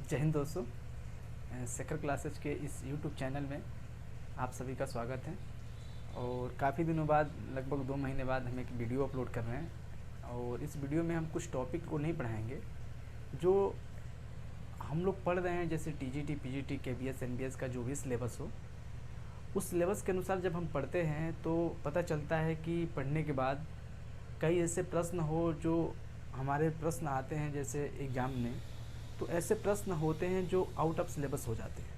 जय हिंद दोस्तों। सेकर क्लासेज के इस यूट्यूब चैनल में आप सभी का स्वागत है। और काफ़ी दिनों बाद, लगभग 2 महीने बाद हम एक वीडियो अपलोड कर रहे हैं। और इस वीडियो में हम कुछ टॉपिक को नहीं पढ़ाएंगे जो हम लोग पढ़ रहे हैं, जैसे टीजीटी, पीजीटी, केबीएस, एनबीएस का जो भी सिलेबस हो, उस सिलेबस के अनुसार जब हम पढ़ते हैं तो पता चलता है कि पढ़ने के बाद कई ऐसे प्रश्न हो जो हमारे प्रश्न आते हैं जैसे एग्ज़ाम में, तो ऐसे प्रश्न होते हैं जो आउट ऑफ सिलेबस हो जाते हैं,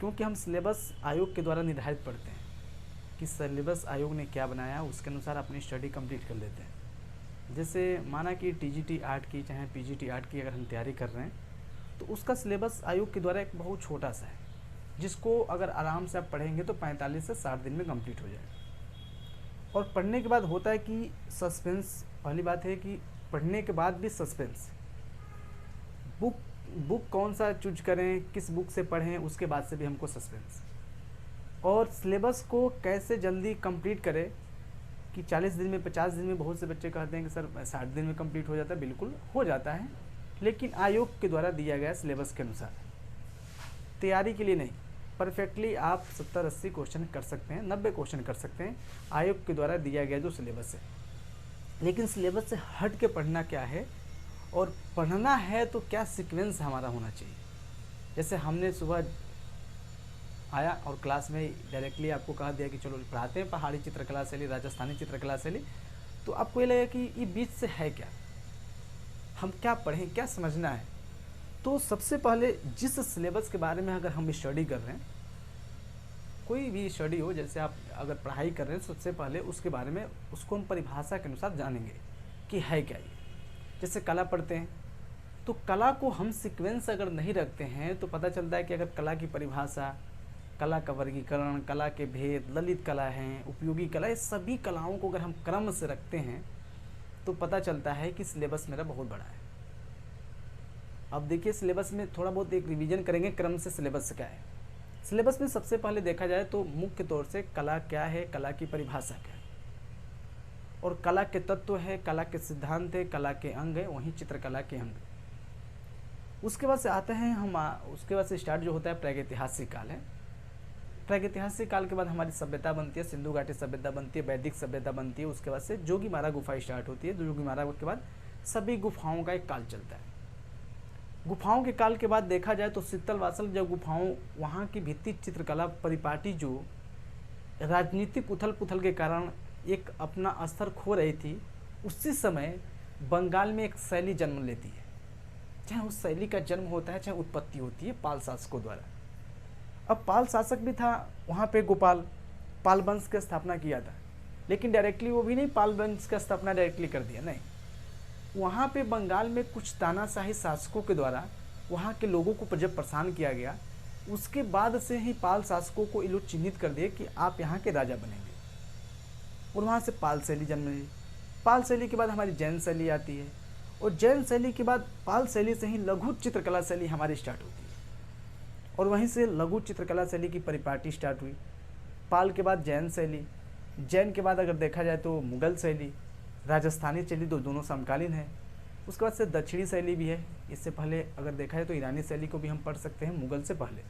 क्योंकि हम सिलेबस आयोग के द्वारा निर्धारित पढ़ते हैं कि सिलेबस आयोग ने क्या बनाया, उसके अनुसार अपनी स्टडी कंप्लीट कर लेते हैं। जैसे माना कि टीजीटी आर्ट की चाहे पीजीटी आर्ट की अगर हम तैयारी कर रहे हैं तो उसका सिलेबस आयोग के द्वारा एक बहुत छोटा सा है, जिसको अगर आराम से आप पढ़ेंगे तो 45 से 60 दिन में कंप्लीट हो जाएगा। और पढ़ने के बाद होता है कि सस्पेंस, पहली बात है कि पढ़ने के बाद भी सस्पेंस, बुक कौन सा चूज करें, किस बुक से पढ़ें, उसके बाद से भी हमको सस्पेंस। और सिलेबस को कैसे जल्दी कंप्लीट करें कि 40 दिन में, 50 दिन में, बहुत से बच्चे कहते हैं कि सर 60 दिन में कंप्लीट हो जाता है। बिल्कुल हो जाता है, लेकिन आयोग के द्वारा दिया गया सिलेबस के अनुसार, तैयारी के लिए नहीं। परफेक्टली आप 70-80 क्वेश्चन कर सकते हैं, 90 क्वेश्चन कर सकते हैं आयोग के द्वारा दिया गया जो सिलेबस है। लेकिन सिलेबस से हट के पढ़ना क्या है, और पढ़ना है तो क्या सीक्वेंस हमारा होना चाहिए। जैसे हमने सुबह आया और क्लास में डायरेक्टली आपको कहा दिया कि चलो पढ़ाते हैं पहाड़ी चित्रकला शैली, राजस्थानी चित्रकला शैली, तो आपको ये लगेगा कि ये बीच से है क्या, हम क्या पढ़ें, क्या समझना है। तो सबसे पहले जिस सिलेबस के बारे में अगर हम स्टडी कर रहे हैं, कोई भी स्टडी हो, जैसे आप अगर पढ़ाई कर रहे हैं, सबसे पहले उसके बारे में, उसको हम परिभाषा के अनुसार जानेंगे कि है क्या ये। जैसे कला पढ़ते हैं तो कला को हम सीक्वेंस अगर नहीं रखते हैं तो पता चलता है कि अगर कला की परिभाषा, कला का वर्गीकरण, कला के भेद, ललित कला हैं, उपयोगी कला, ये सभी कलाओं को अगर हम क्रम से रखते हैं तो पता चलता है कि सिलेबस मेरा बहुत बड़ा है। अब देखिए, सिलेबस में थोड़ा बहुत एक रिवीजन करेंगे क्रम से सिलेबस क्या है। सिलेबस में सबसे पहले देखा जाए तो मुख्य तौर से कला क्या है, कला की परिभाषा क्या है, और कला के तत्व है, कला के सिद्धांत है, कला के अंग है, वहीं चित्रकला के अंग। उसके बाद से आते हैं हम, उसके बाद से स्टार्ट जो होता है प्रागैतिहासिक काल है। प्रागैतिहासिक काल के बाद हमारी सभ्यता बनती है, सिंधु घाटी सभ्यता बनती है, वैदिक सभ्यता बनती है। उसके बाद से जोगीमारा गुफा स्टार्ट होती है। जोगीमारा के बाद सभी गुफाओं का एक काल चलता है। गुफाओं के काल के बाद देखा जाए तो शीतल वासल, जब गुफाओं, वहाँ की भित्ति चित्रकला परिपाटी जो राजनीतिक उथल पुथल के कारण एक अपना स्तर खो रही थी, उसी समय बंगाल में एक शैली जन्म लेती है। चाहे उस शैली का जन्म होता है, चाहे उत्पत्ति होती है पाल शासकों द्वारा। अब पाल शासक भी था वहाँ पे, गोपाल, पाल वंश की स्थापना किया था, लेकिन डायरेक्टली वो भी नहीं पाल वंश की स्थापना डायरेक्टली कर दिया, नहीं। वहाँ पे बंगाल में कुछ तानाशाही शासकों के द्वारा वहाँ के लोगों को जब परेशान किया गया, उसके बाद से ही पाल शासकों को ये लोग चिन्हित कर दिए कि आप यहाँ के राजा बनेंगे, और वहाँ से पाल शैली जन्म ली। पाल शैली के बाद हमारी जैन शैली आती है, और जैन शैली के बाद पाल शैली से ही लघु चित्रकला शैली हमारी स्टार्ट होती है, और वहीं से लघु चित्रकला शैली की परिपाटी स्टार्ट हुई। पाल के बाद जैन शैली, जैन के बाद अगर देखा जाए तो मुगल शैली, राजस्थानी शैली, तो दोनों समकालीन है। उसके बाद से दक्षिणी शैली भी है। इससे पहले अगर देखा जाए तो ईरानी शैली को भी हम पढ़ सकते हैं मुगल से पहले।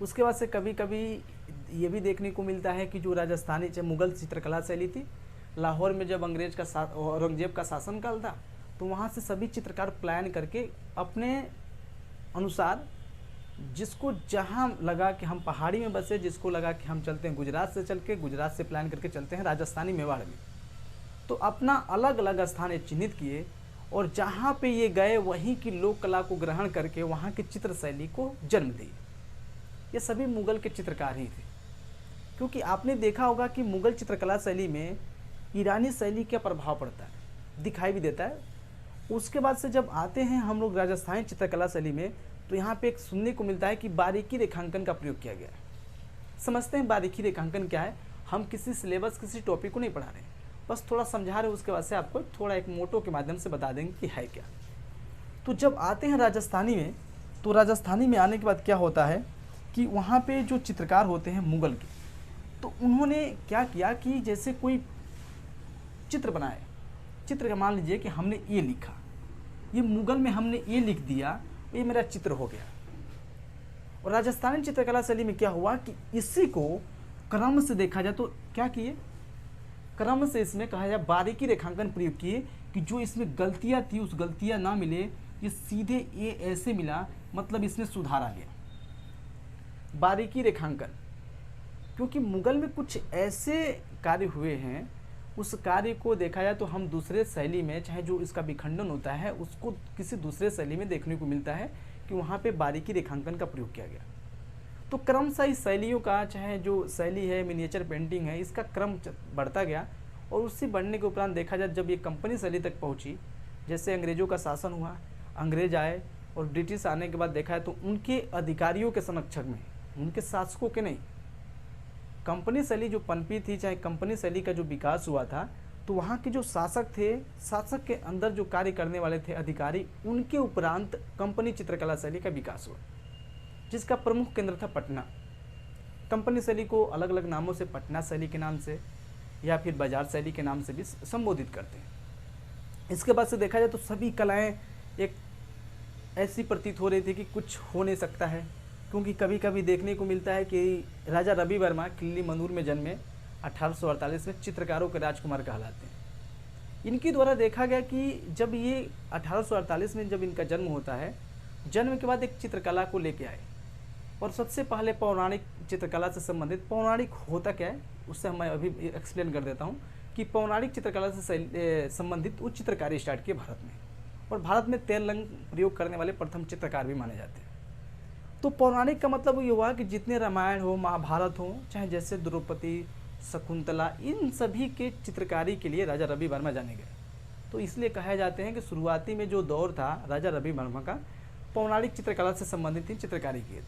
उसके बाद से कभी कभी ये भी देखने को मिलता है कि जो राजस्थानी मुगल चित्रकला शैली थी, लाहौर में जब अंग्रेज का औरंगजेब का शासनकाल था, तो वहाँ से सभी चित्रकार प्लान करके अपने अनुसार, जिसको जहाँ लगा कि हम पहाड़ी में बसे, जिसको लगा कि हम चलते हैं गुजरात से, चल के गुजरात से प्लान करके चलते हैं राजस्थानी मेवाड़ में, तो अपना अलग अलग स्थान चिन्हित किए, और जहाँ पे ये गए वहीं की लोक कला को ग्रहण करके वहाँ की चित्र शैली को जन्म दी। ये सभी मुगल के चित्रकार ही थे, क्योंकि आपने देखा होगा कि मुगल चित्रकला शैली में ईरानी शैली का प्रभाव पड़ता है, दिखाई भी देता है। उसके बाद से जब आते हैं हम लोग राजस्थानी चित्रकला शैली में, तो यहाँ पे एक सुनने को मिलता है कि बारीकी रेखांकन का प्रयोग किया गया है। समझते हैं बारीकी रेखांकन क्या है। हम किसी सिलेबस, किसी टॉपिक को नहीं पढ़ा रहे हैं, बस थोड़ा समझा रहे हैं, उसके बाद से आपको थोड़ा एक मोटो के माध्यम से बता देंगे कि है क्या। तो जब आते हैं राजस्थानी में, तो राजस्थानी में आने के बाद क्या होता है कि वहाँ पे जो चित्रकार होते हैं मुगल के, तो उन्होंने क्या किया कि जैसे कोई चित्र बनाए, चित्र का मान लीजिए कि हमने ये लिखा, ये मुगल में हमने ये लिख दिया, ये मेरा चित्र हो गया। और राजस्थानी चित्रकला शैली में क्या हुआ कि इसी को क्रम से देखा जाए तो क्या किए, क्रम से इसमें कहा जाए बारीकी रेखांकन प्रयोग किए कि जो इसमें गलतियां थी उस गलतियां ना मिले, ये सीधे ये ऐसे मिला, मतलब इसमें सुधार आ गया। बारीकी रेखांकन, क्योंकि मुगल में कुछ ऐसे कार्य हुए हैं, उस कार्य को देखा जाए तो हम दूसरे शैली में, चाहे जो इसका विखंडन होता है उसको किसी दूसरे शैली में देखने को मिलता है कि वहाँ पे बारीकी रेखांकन का प्रयोग किया गया। तो क्रमशः इस शैलियों का, चाहे जो शैली है मिनिएचर पेंटिंग है, इसका क्रम बढ़ता गया। और उससे बढ़ने के उपरांत देखा जाए जब ये कंपनी शैली तक पहुँची, जैसे अंग्रेज़ों का शासन हुआ, अंग्रेज आए और ब्रिटिश आने के बाद देखा है तो उनके अधिकारियों के संरक्षक में, उनके शासकों के नहीं, कंपनी शैली जो पनपी थी, चाहे कंपनी शैली का जो विकास हुआ था, तो वहाँ के जो शासक थे, शासक के अंदर जो कार्य करने वाले थे अधिकारी, उनके उपरांत कंपनी चित्रकला शैली का विकास हुआ, जिसका प्रमुख केंद्र था पटना। कंपनी शैली को अलग अलग नामों से, पटना शैली के नाम से या फिर बाजार शैली के नाम से भी संबोधित करते हैं। इसके बाद से देखा जाए तो सभी कलाएं एक ऐसी प्रतीत हो रही थी कि कुछ हो नहीं सकता है, क्योंकि कभी कभी देखने को मिलता है कि राजा रवि वर्मा किल्ली मनूर में जन्मे 1848 में, चित्रकारों के राजकुमार कहलाते हैं। इनके द्वारा देखा गया कि जब ये 1848 में जब इनका जन्म होता है, जन्म के बाद एक चित्रकला को लेके आए। और सबसे पहले पौराणिक चित्रकला से संबंधित, पौराणिक होता क्या है उससे मैं अभी एक्सप्लेन कर देता हूँ कि पौराणिक चित्रकला से संबंधित वो चित्रकारी स्टार्ट किए भारत में, और भारत में तेल रंग प्रयोग करने वाले प्रथम चित्रकार भी माने जाते हैं। तो पौराणिक का मतलब ये हुआ कि जितने रामायण हो, महाभारत हो, चाहे जैसे द्रौपदी, शकुंतला, इन सभी के चित्रकारी के लिए राजा रवि वर्मा जाने गए। तो इसलिए कहा जाते हैं कि शुरुआती में जो दौर था राजा रवि वर्मा का, पौराणिक चित्रकला से संबंधित ही चित्रकारी की।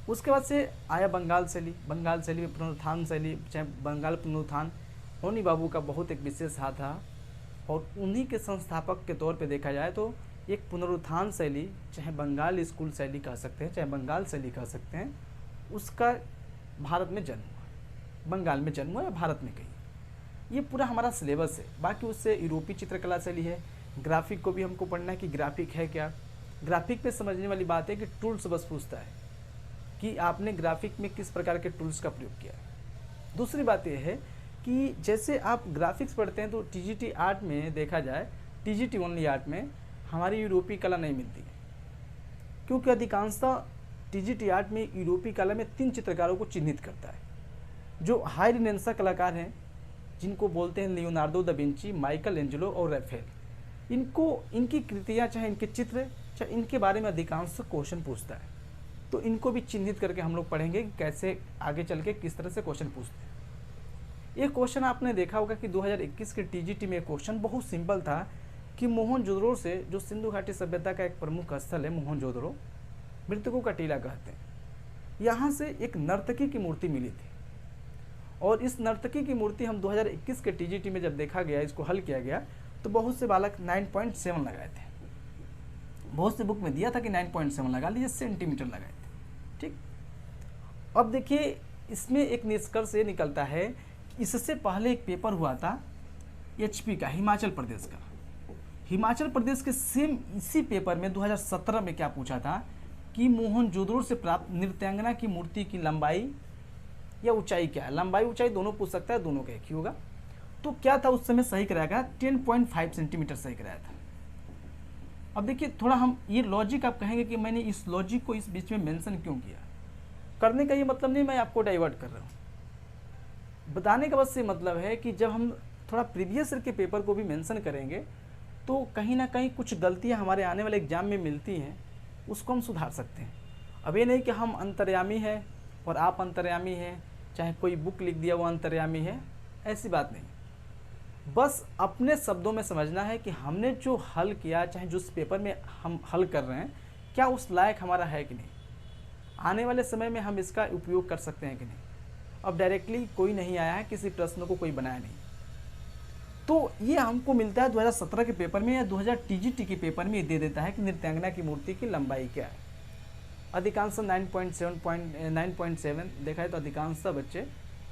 उसके बाद से आया बंगाल शैली। बंगाल शैली में पुनरुत्थान शैली, चाहे बंगाल पुनरुत्थान, होनी बाबू का बहुत एक विशेष हाथ था, और उन्हीं के संस्थापक के तौर पे देखा जाए तो एक पुनरुत्थान शैली, चाहे बंगाल स्कूल शैली कह सकते हैं, चाहे बंगाल शैली कह सकते हैं, उसका भारत में जन्म हुआ, बंगाल में जन्म हुआ या भारत में कहीं। ये पूरा हमारा सिलेबस है। बाकी उससे यूरोपीय चित्रकला शैली है। ग्राफिक को भी हमको पढ़ना है कि ग्राफिक है क्या। ग्राफिक पे समझने वाली बात है कि टूल्स बस पूछता है कि आपने ग्राफिक में किस प्रकार के टूल्स का प्रयोग किया है। दूसरी बात यह है कि जैसे आप ग्राफिक्स पढ़ते हैं तो टीजीटी आर्ट में देखा जाए, टीजीटी ओनली आर्ट में हमारी यूरोपीय कला नहीं मिलती है, क्योंकि अधिकांशतः टीजीटी आर्ट में यूरोपीय कला में 3 चित्रकारों को चिन्हित करता है, जो हाई रिनेसां कलाकार हैं, जिनको बोलते हैं Leonardo da Vinci, Michael Angelo और रैफेल। इनको, इनकी कृतियाँ, चाहे इनके चित्र, चाहे इनके बारे में अधिकांश क्वेश्चन पूछता है। तो इनको भी चिन्हित करके हम लोग पढ़ेंगे कि कैसे आगे चल के किस तरह से क्वेश्चन पूछते हैं। एक क्वेश्चन आपने देखा होगा कि 2021 के टीजीटी में क्वेश्चन बहुत सिंपल था कि मोहनजोदड़ो से, जो सिंधु घाटी सभ्यता का एक प्रमुख स्थल है मोहनजोदड़ो, मृतकों का टीला कहते हैं, यहाँ से एक नर्तकी की मूर्ति मिली थी। और इस नर्तकी की मूर्ति हम 2021 के टीजीटी में जब देखा गया, इसको हल किया गया, तो बहुत से बालक 9.7 लगाए थे। बहुत से बुक में दिया था कि 9.7 लगा लीजिए, सेंटीमीटर लगाए थे। ठीक, अब देखिए इसमें एक निष्कर्ष ये निकलता है, इससे पहले एक पेपर हुआ था एचपी का, हिमाचल प्रदेश का। हिमाचल प्रदेश के सेम इसी पेपर में 2017 में क्या पूछा था कि मोहनजोदड़ो से प्राप्त नृत्यांगना की मूर्ति की लंबाई या ऊंचाई क्या है। लंबाई ऊंचाई दोनों पूछ सकता है, दोनों का एक ही होगा। तो क्या था उस समय सही कराया गया, 10.5 सेंटीमीटर सही कराया था। अब देखिए थोड़ा हम ये लॉजिक, आप कहेंगे कि मैंने इस लॉजिक को इस बीच में मेंशन क्यों किया। करने का ये मतलब नहीं मैं आपको डाइवर्ट कर रहा हूँ, बताने का बस ये मतलब है कि जब हम थोड़ा प्रीवियस ईयर के पेपर को भी मेंशन करेंगे तो कहीं ना कहीं कुछ गलतियाँ हमारे आने वाले एग्जाम में मिलती हैं, उसको हम सुधार सकते हैं। अब ये नहीं कि हम अंतर्यामी है और आप अंतर्यामी हैं, चाहे कोई बुक लिख दिया वो अंतर्यामी है, ऐसी बात नहीं। बस अपने शब्दों में समझना है कि हमने जो हल किया, चाहे जिस पेपर में हम हल कर रहे हैं, क्या उस लायक हमारा है कि नहीं, आने वाले समय में हम इसका उपयोग कर सकते हैं कि नहीं। अब डायरेक्टली कोई नहीं आया है, किसी प्रश्न को कोई बनाया नहीं, तो ये हमको मिलता है 2017 के पेपर में या 2000 टीजीटी के पेपर में ये दे देता है कि नृत्यांगना की मूर्ति की लंबाई क्या है। अधिकांश 9.7 देखा है तो अधिकांश बच्चे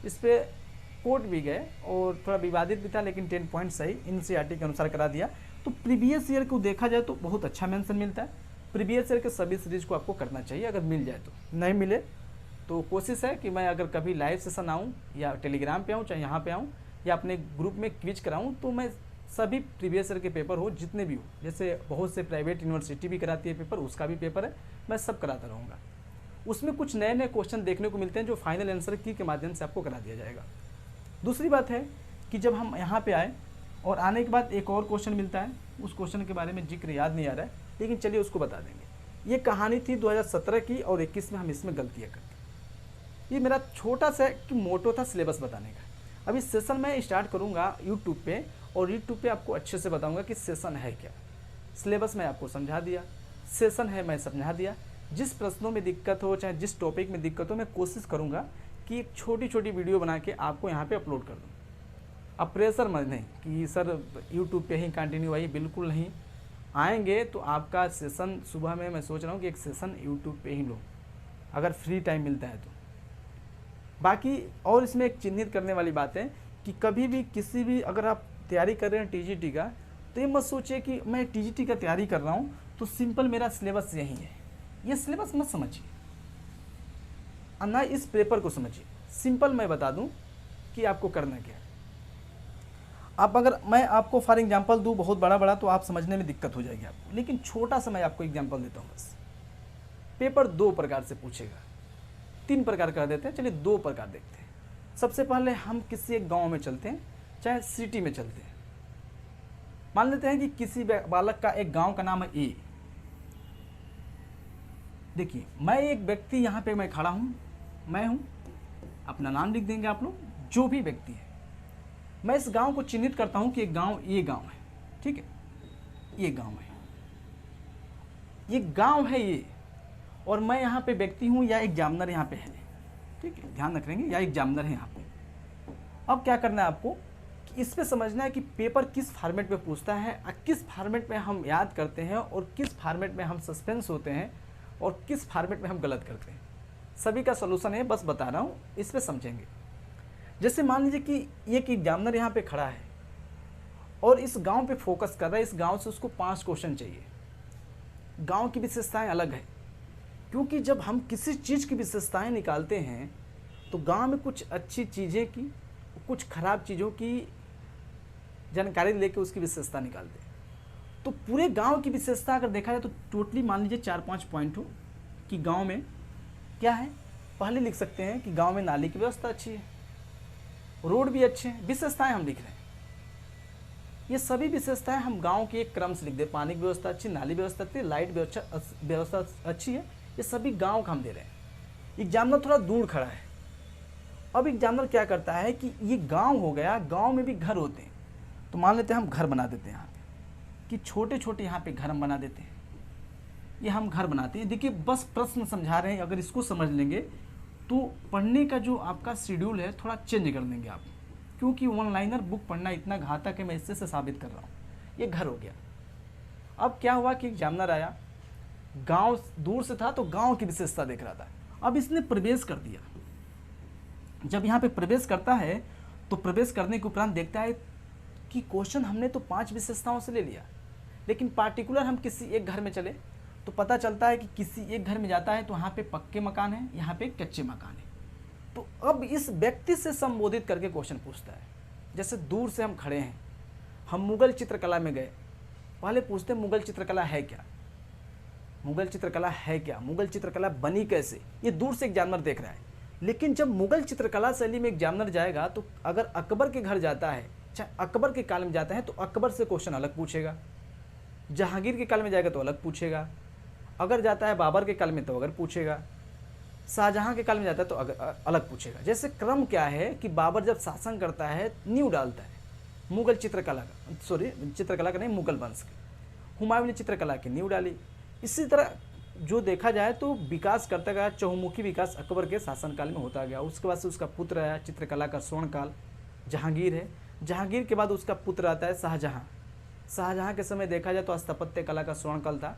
इस पर कोर्ट भी गए और थोड़ा विवादित भी था, लेकिन 10 पॉइंट सही एनसीईआरटी के अनुसार करा दिया। तो प्रीवियस ईयर को देखा जाए तो बहुत अच्छा मेंशन मिलता है। प्रीवियस ईयर के सभी सीरीज को आपको करना चाहिए अगर मिल जाए तो। नहीं मिले तो कोशिश है कि मैं अगर कभी लाइव सेशन आऊँ या टेलीग्राम पे आऊँ, चाहे यहाँ पे आऊँ या अपने ग्रुप में क्विज कराऊँ, तो मैं सभी प्रीवियस ईयर के पेपर हो जितने भी हो, जैसे बहुत से प्राइवेट यूनिवर्सिटी भी कराती है पेपर, उसका भी पेपर है, मैं सब कराता रहूँगा। उसमें कुछ नए नए क्वेश्चन देखने को मिलते हैं जो फाइनल आंसर की के माध्यम से आपको करा दिया जाएगा। दूसरी बात है कि जब हम यहाँ पे आए और आने के बाद एक और क्वेश्चन मिलता है, उस क्वेश्चन के बारे में जिक्र याद नहीं आ रहा है, लेकिन चलिए उसको बता देंगे। ये कहानी थी 2017 की और 21 में हम इसमें गलतियाँ करते। ये मेरा छोटा सा कि मोटो था सिलेबस बताने का। अभी सेशन मैं स्टार्ट करूँगा यूट्यूब पे, और यूट्यूब पे आपको अच्छे से बताऊँगा कि सेशन है क्या। सिलेबस मैं आपको समझा दिया, सेशन है मैं समझा दिया। जिस प्रश्नों में दिक्कत हो, चाहे जिस टॉपिक में दिक्कत हो, मैं कोशिश करूँगा कि एक छोटी छोटी वीडियो बना के आपको यहाँ पे अपलोड कर दूँ। अब प्रेशर मत नहीं कि सर यूट्यूब पे ही कंटिन्यू आइए, बिल्कुल नहीं। आएंगे तो आपका सेशन सुबह में मैं सोच रहा हूँ कि एक सेशन यूट्यूब पे ही लो अगर फ्री टाइम मिलता है तो। बाकी और इसमें एक चिन्हित करने वाली बात है कि कभी भी किसी भी अगर आप तैयारी कर रहे हैं टीजीटी का, तो ये मत सोचिए कि मैं टीजीटी का तैयारी कर रहा हूँ तो सिंपल मेरा सिलेबस यही है। ये सिलेबस मत समझिए, ना इस पेपर को समझिए। सिंपल मैं बता दूं कि आपको करना क्या है। आप अगर मैं आपको फॉर एग्जांपल दूं बहुत बड़ा बड़ा तो आप समझने में दिक्कत हो जाएगी आपको, लेकिन छोटा सा मैं आपको एग्जांपल देता हूं बस। पेपर 2 प्रकार से पूछेगा, 3 प्रकार कर देते हैं, चलिए 2 प्रकार देखते हैं। सबसे पहले हम किसी एक गाँव में चलते हैं, चाहे सिटी में चलते हैं। मान लेते हैं कि किसी बालक का एक गाँव का नाम है ए। देखिए मैं एक व्यक्ति यहाँ पे मैं खड़ा हूँ, मैं हूँ, अपना नाम लिख देंगे आप लोग, जो भी व्यक्ति है। मैं इस गांव को चिन्हित करता हूँ कि एक गांव ये गांव है, ठीक है, ये गांव है, ये गांव है ये, और मैं यहाँ पे व्यक्ति हूँ या एग्जामिनर यहाँ पे है, ठीक है, ध्यान रखेंगे, या एग्जामिनर है यहाँ पे। अब क्या करना है आपको कि इस पे समझना है कि पेपर किस फॉर्मेट में पूछता है, किस फॉर्मेट में हम याद करते हैं, और किस फॉर्मेट में हम सस्पेंस होते हैं, और किस फॉर्मेट में हम गलत करते हैं। सभी का सलूशन है, बस बता रहा हूँ, इस पे समझेंगे। जैसे मान लीजिए कि एक एग्जामिनर यहाँ पे खड़ा है और इस गांव पे फोकस कर रहा है, इस गांव से उसको 5 क्वेश्चन चाहिए। गांव की विशेषताएं अलग है, क्योंकि जब हम किसी चीज़ की विशेषताएं निकालते हैं तो गांव में कुछ अच्छी चीज़ें की, कुछ खराब चीज़ों की जानकारी लेके उसकी विशेषता निकालते हैं। तो पूरे गांव की विशेषता अगर देखा जाए तो टोटली मान लीजिए 4-5 पॉइंट हो कि गांव में क्या है। पहले लिख सकते हैं कि गांव में नाली की व्यवस्था अच्छी है, रोड भी अच्छे हैं, विशेषताएं हम लिख रहे हैं। ये सभी विशेषताएं हम गांव के एक क्रम से लिख दे, पानी की व्यवस्था अच्छी, नाली व्यवस्था अच्छी, लाइट व्यवस्था अच्छी है, ये सभी गांव का हम दे रहे हैं। एग्जामिनर थोड़ा दूर खड़ा है। अब एग्जामिनर क्या करता है कि ये गाँव हो गया, गाँव में भी घर होते हैं, तो मान लेते हैं हम घर बना देते हैं यहाँ पे, कि छोटे छोटे यहाँ पे घर हम बना देते हैं। ये हम घर बनाते हैं। देखिए बस प्रश्न समझा रहे हैं, अगर इसको समझ लेंगे तो पढ़ने का जो आपका शेड्यूल है थोड़ा चेंज कर देंगे आप, क्योंकि ऑनलाइनर बुक पढ़ना इतना घातक है, मैं इससे से साबित कर रहा हूँ। ये घर हो गया। अब क्या हुआ कि एग्जामिनर आया, गांव दूर से था तो गांव की विशेषता देख रहा था। अब इसने प्रवेश कर दिया। जब यहाँ पे प्रवेश करता है तो प्रवेश करने के उपरांत देखता है कि क्वेश्चन हमने तो 5 विशेषताओं से ले लिया, लेकिन पार्टिकुलर हम किसी एक घर में चले तो पता चलता है कि किसी एक घर में जाता है तो वहाँ पे पक्के मकान हैं, यहाँ पे कच्चे मकान हैं। तो अब इस व्यक्ति से संबोधित करके क्वेश्चन पूछता है। जैसे दूर से हम खड़े हैं, हम मुगल चित्रकला में गए, पहले पूछते हैं मुगल चित्रकला है क्या, मुगल चित्रकला है क्या, मुगल चित्रकला बनी कैसे, ये दूर से एग्जामिनर देख रहा है। लेकिन जब मुगल चित्रकला शैली में एग्जामिनर जाएगा तो अगर अकबर के घर जाता है, चाहे अकबर के काल में जाता है तो अकबर से क्वेश्चन अलग पूछेगा, जहांगीर के काल में जाएगा तो अलग पूछेगा, अगर जाता है बाबर के काल में तो अगर पूछेगा, शाहजहां के काल में जाता है तो अलग पूछेगा। जैसे क्रम क्या है कि बाबर जब शासन करता है नींव डालता है मुगल चित्रकला का, सॉरी चित्रकला का नहीं, मुगल वंश के। हुमायूं ने चित्रकला की नींव डाली। इसी तरह जो देखा जाए तो विकास करता गया, चहुमुखी विकास अकबर के शासनकाल में होता गया। उसके बाद से उसका पुत्र आया, चित्रकला का स्वर्णकाल जहांगीर है। जहांगीर के बाद उसका पुत्र आता है शाहजहां। शाहजहां के समय देखा जाए तो स्थापत्य कला का स्वर्णकाल था,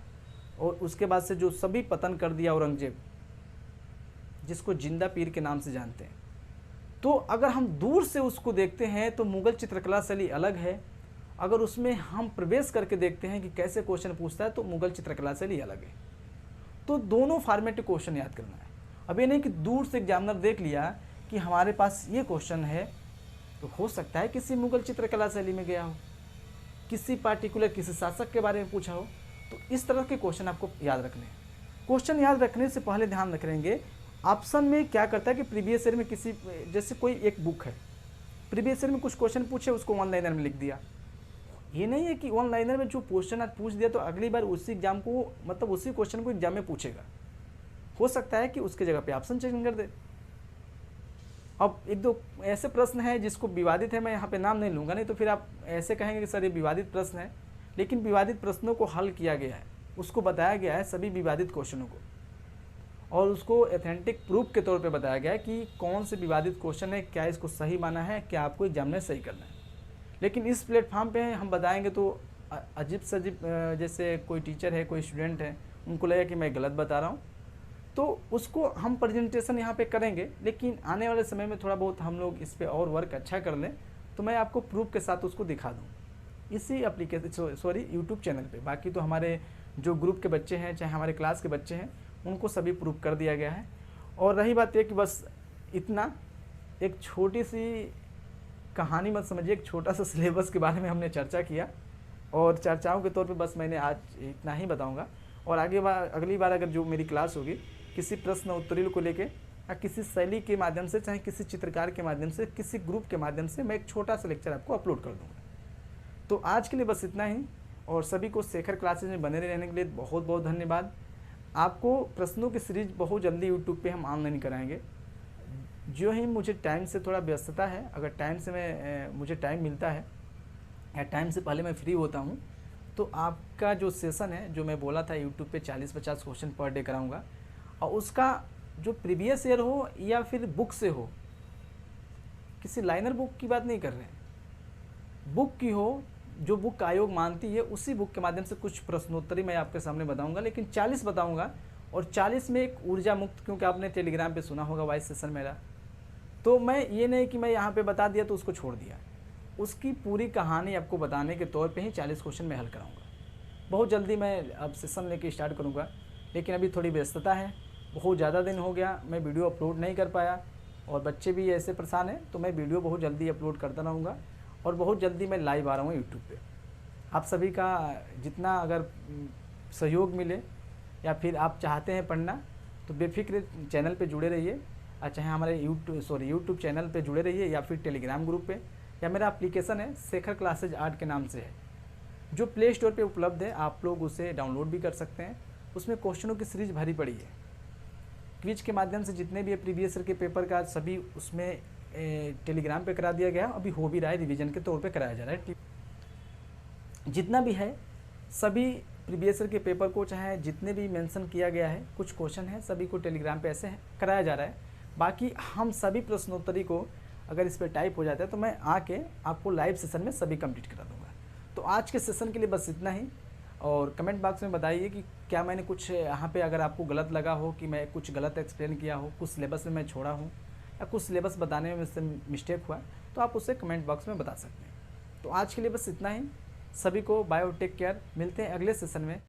और उसके बाद से जो सभी पतन कर दिया औरंगजेब, जिसको जिंदा पीर के नाम से जानते हैं। तो अगर हम दूर से उसको देखते हैं तो मुगल चित्रकला शैली अलग है अगर उसमें हम प्रवेश करके देखते हैं कि कैसे क्वेश्चन पूछता है, तो मुगल चित्रकला शैली अलग है। तो दोनों फॉर्मेटिव क्वेश्चन याद करना है। अब ये नहीं कि दूर से एग्जामिनर देख लिया कि हमारे पास ये क्वेश्चन है, तो हो सकता है किसी मुगल चित्रकला शैली में गया हो, किसी पार्टिकुलर किसी शासक के बारे में पूछा हो। तो इस तरह के क्वेश्चन आपको याद रखने हैं। क्वेश्चन याद रखने से पहले ध्यान रखेंगे ऑप्शन में क्या करता है कि प्रीवियस ईयर में किसी, जैसे कोई एक बुक है, प्रीवियस ईयर में कुछ क्वेश्चन पूछे, उसको वन लाइनर में लिख दिया। ये नहीं है कि वन लाइनर में जो क्वेश्चन आज पूछ दिया तो अगली बार उसी एग्जाम को, मतलब उसी क्वेश्चन को एग्जाम में पूछेगा। हो सकता है कि उसके जगह पे ऑप्शन चेंज कर दे। अब एक दो ऐसे प्रश्न हैं जिसको विवादित है, मैं यहाँ पे नाम नहीं लूँगा, नहीं तो फिर आप ऐसे कहेंगे कि सर ये विवादित प्रश्न है। लेकिन विवादित प्रश्नों को हल किया गया है, उसको बताया गया है सभी विवादित क्वेश्चनों को, और उसको एथेंटिक प्रूफ के तौर पे बताया गया है कि कौन से विवादित क्वेश्चन है, क्या इसको सही माना है, क्या आपको एग्जाम में सही करना है। लेकिन इस प्लेटफॉर्म पे हम बताएंगे तो अजीब से अजीब, जैसे कोई टीचर है, कोई स्टूडेंट है, उनको लगेगा कि मैं गलत बता रहा हूँ, तो उसको हम प्रेजेंटेशन यहाँ पे करेंगे। लेकिन आने वाले समय में थोड़ा बहुत हम लोग इस पर और वर्क अच्छा कर लें तो मैं आपको प्रूफ के साथ उसको दिखा दूँ इसी एप्लीकेशन, सॉरी यूट्यूब चैनल पे। बाकी तो हमारे जो ग्रुप के बच्चे हैं, चाहे हमारे क्लास के बच्चे हैं, उनको सभी प्रूफ कर दिया गया है। और रही बात ये कि बस इतना, एक छोटी सी कहानी मत समझिए, एक छोटा सा सिलेबस के बारे में हमने चर्चा किया, और चर्चाओं के तौर पे बस मैंने आज इतना ही बताऊंगा। और अगली बार अगर जो मेरी क्लास होगी किसी प्रश्न उत्तरीय को लेके, या किसी शैली के माध्यम से, चाहे किसी चित्रकार के माध्यम से, किसी ग्रुप के माध्यम से, मैं एक छोटा सा लेक्चर आपको अपलोड कर दूँगा। तो आज के लिए बस इतना ही, और सभी को शेखर क्लासेज में बने रहने के लिए बहुत बहुत धन्यवाद। आपको प्रश्नों की सीरीज बहुत जल्दी यूट्यूब पे हम ऑनलाइन कराएंगे। जो ही मुझे टाइम से थोड़ा व्यस्तता है, अगर टाइम से मुझे टाइम मिलता है या टाइम से पहले मैं फ्री होता हूँ, तो आपका जो सेशन है, जो मैं बोला था यूट्यूब पे 40-50 क्वेश्चन पर डे कराऊंगा, और उसका जो प्रीवियस ईयर हो या फिर बुक से हो, किसी लाइनर बुक की बात नहीं कर रहे हैं, बुक की हो, जो बुक आयोग मानती है, उसी बुक के माध्यम से कुछ प्रश्नोत्तरी मैं आपके सामने बताऊंगा। लेकिन 40 बताऊंगा, और 40 में एक ऊर्जा मुक्त, क्योंकि आपने टेलीग्राम पे सुना होगा वाइस सेशन मेरा, तो मैं ये नहीं कि मैं यहाँ पे बता दिया तो उसको छोड़ दिया, उसकी पूरी कहानी आपको बताने के तौर पे ही 40 क्वेश्चन मैं हल कराऊंगा। बहुत जल्दी मैं अब सेशन लेके स्टार्ट करूँगा, लेकिन अभी थोड़ी व्यस्तता है, बहुत ज़्यादा दिन हो गया मैं वीडियो अपलोड नहीं कर पाया, और बच्चे भी ऐसे परेशान हैं, तो मैं वीडियो बहुत जल्दी अपलोड करता रहूँगा, और बहुत जल्दी मैं लाइव आ रहा हूँ यूट्यूब पे। आप सभी का जितना अगर सहयोग मिले, या फिर आप चाहते हैं पढ़ना, तो बेफिक्र चैनल पे जुड़े रहिए, चाहे हमारे यूट्यूब चैनल पे जुड़े रहिए, या फिर टेलीग्राम ग्रुप पे, या मेरा एप्लीकेशन है शेखर क्लासेज 8 के नाम से है, जो प्ले स्टोर पे उपलब्ध है, आप लोग उसे डाउनलोड भी कर सकते हैं। उसमें क्वेश्चनों की सीरीज भरी पड़ी है, क्विज के माध्यम से जितने भी प्रीवियस ईयर के पेपर का सभी उसमें टेलीग्राम पे करा दिया गया, अभी हो भी रहा है, रिवीजन के तौर पे कराया जा रहा है। जितना भी है सभी प्रीवियस ईयर के पेपर को, चाहे जितने भी मेंशन किया गया है, कुछ क्वेश्चन है, सभी को टेलीग्राम पे ऐसे कराया जा रहा है। बाकी हम सभी प्रश्नोत्तरी को अगर इस पर टाइप हो जाता है तो मैं आके आपको लाइव सेशन में सभी कंप्लीट करा दूंगा। तो आज के सेशन के लिए बस इतना ही, और कमेंट बॉक्स में बताइए कि क्या मैंने कुछ यहाँ पे अगर आपको गलत लगा हो, कि मैं कुछ गलत एक्सप्लेन किया हो, कुछ सिलेबस में मैं छोड़ा हूँ, या कुछ सिलेबस बताने में मुझसे मिस्टेक हुआ, तो आप उसे कमेंट बॉक्स में बता सकते हैं। तो आज के लिए बस इतना ही, सभी को बाय और टेक केयर, मिलते हैं अगले सेशन में।